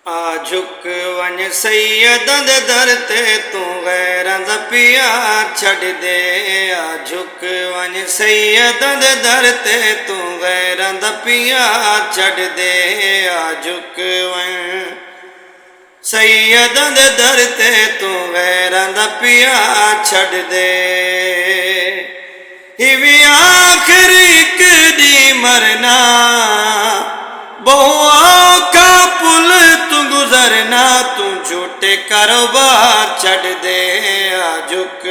आ झुक वन सैयदां दे दर ते तू गैरां दा प्यार छड़ दे। आ झुक वन सैयदां दे दर ते तू गैरां दा प्यार छड़ दे। आ झुक वन सैयदां दे दर ते तू गैरां दा प्यार छड़ दे। इवी आखिरी एक दी मरना बहु औखा पुल तू गुजरना, तू झूठे कारोबार छड़ दे। आ झुक